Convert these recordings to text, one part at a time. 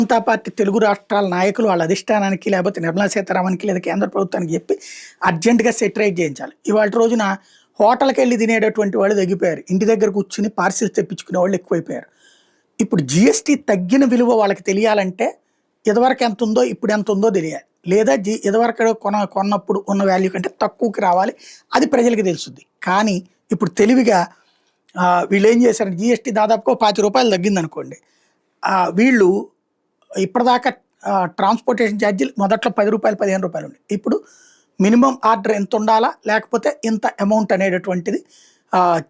Janata party Telugu రాష్ట్రాల నాయకులు వాళ్ళ అధిష్టానానికి లేకపోతే నిర్మలా సీతారామన్కి లేదా కేంద్ర ప్రభుత్వానికి చెప్పి అర్జెంటుగా సెటిలైట్ చేయించాలి. ఇవాళ రోజున హోటల్కి వెళ్ళి తినేటటువంటి వాళ్ళు తగ్గిపోయారు. ఇంటి దగ్గర కూర్చుని పార్సిల్స్ తెప్పించుకునే వాళ్ళు ఎక్కువైపోయారు. ఇప్పుడు జిఎస్టీ తగ్గిన విలువ వాళ్ళకి తెలియాలంటే ఇదివరకు ఎంత ఉందో ఇప్పుడు ఎంత ఉందో తెలియాలి. లేదా ఇదివరకు కొన్నప్పుడు ఉన్న వాల్యూ కంటే తక్కువకి రావాలి. అది ప్రజలకి తెలుస్తుంది. కానీ ఇప్పుడు తెలివిగా వీళ్ళు ఏం చేశారు, జిఎస్టీ దాదాపుగా ₹50 తగ్గిందనుకోండి, వీళ్ళు ఇప్పటిదాకా ట్రాన్స్పోర్టేషన్ ఛార్జీలు మొదట్లో ₹10 ₹15 ఉండే, ఇప్పుడు మినిమం ఆర్డర్ ఎంత ఉండాలా లేకపోతే ఇంత అమౌంట్ అనేటటువంటిది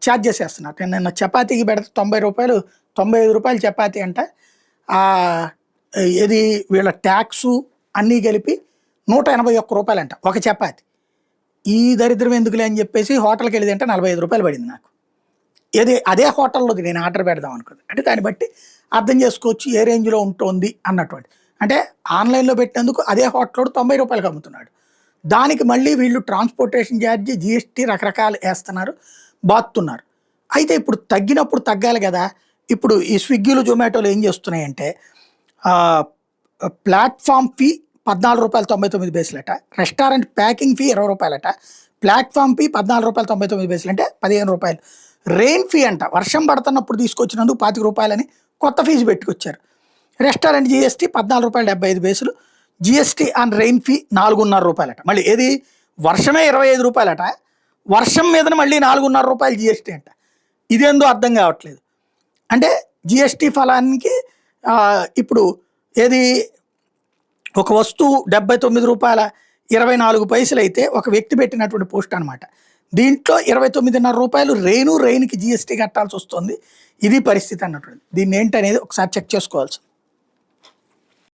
ఛార్జెస్ వేస్తున్నారు. నేను నిన్న చపాతీకి పెడితే ₹90 ₹95 చపాతీ అంటే ఇది వీళ్ళ ట్యాక్సు అన్నీ కలిపి ₹181 అంట ఒక చపాతీ. ఈ దరిద్రం ఎందుకులే అని చెప్పేసి హోటల్కి వెళ్ళి అంటే ₹45 పడింది నాకు. అదే హోటల్లో నేను ఆర్డర్ పెడదాం అనుకుంది. అంటే దాన్ని బట్టి అర్థం చేసుకోవచ్చు ఏ రేంజ్లో ఉంటుంది అన్నటువంటి. అంటే ఆన్లైన్లో పెట్టినందుకు అదే హోటల్ ₹90 అమ్ముతున్నాడు. దానికి మళ్ళీ వీళ్ళు ట్రాన్స్పోర్టేషన్ ఛార్జీ జిఎస్టీ రకరకాలు వేస్తున్నారు, బాతున్నారు. అయితే ఇప్పుడు తగ్గినప్పుడు తగ్గాలి కదా. ఇప్పుడు ఈ స్విగ్గీలు జొమాటోలు ఏం చేస్తున్నాయంటే ప్లాట్ఫామ్ ఫీ ₹14.99 అట, restaurant packing fee ₹20 platform fee ₹14.99 అంటే ₹15. రెయిన్ ఫీ అంట, వర్షం పడుతున్నప్పుడు తీసుకొచ్చినందుకు ₹25 అని కొత్త ఫీజు పెట్టుకొచ్చారు. Restaurant GST ₹14.75, GST on rain fee ₹4.5 అట. మళ్ళీ ఏది వర్షమే ₹25 అట, వర్షం మీద మళ్ళీ ₹4.5 జిఎస్టీ అంట. ఇదేందో అర్థం కావట్లేదు. అంటే జిఎస్టీ ఫలానికి ఇప్పుడు ఏది ఒక వస్తువు ₹79.24 అయితే ఒక వ్యక్తి పెట్టినటువంటి పోస్ట్ అనమాట. దీంట్లో ₹29.5 రెయిన్కి జిఎస్టీ కట్టాల్సి వస్తుంది. ఇది పరిస్థితి అన్నటువంటి. దీన్ని ఏంటనేది ఒకసారి చెక్ చేసుకోవాల్సింది.